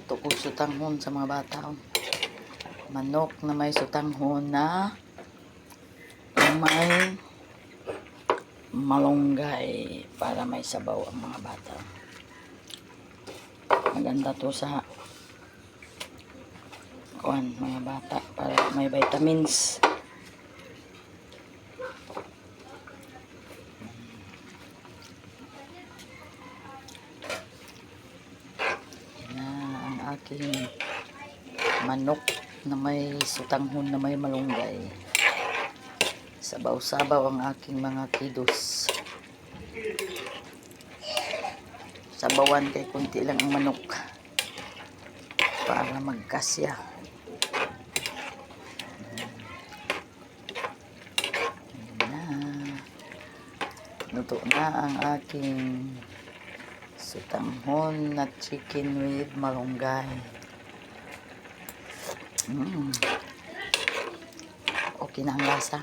Magluto ko sutanghon sa mga bata. Manok na may sutanghon na may malunggay para may sabaw ang mga bata. Maganda to sa mga bata para may vitamins. Aking manok na may sutanghon na may malunggay. Sabaw-sabaw ang aking mga kidos. Sabawan kay kunti lang ang manok para magkasya. Luto na ang aking sutanghon na chicken with malunggay. Okay na ang lasa.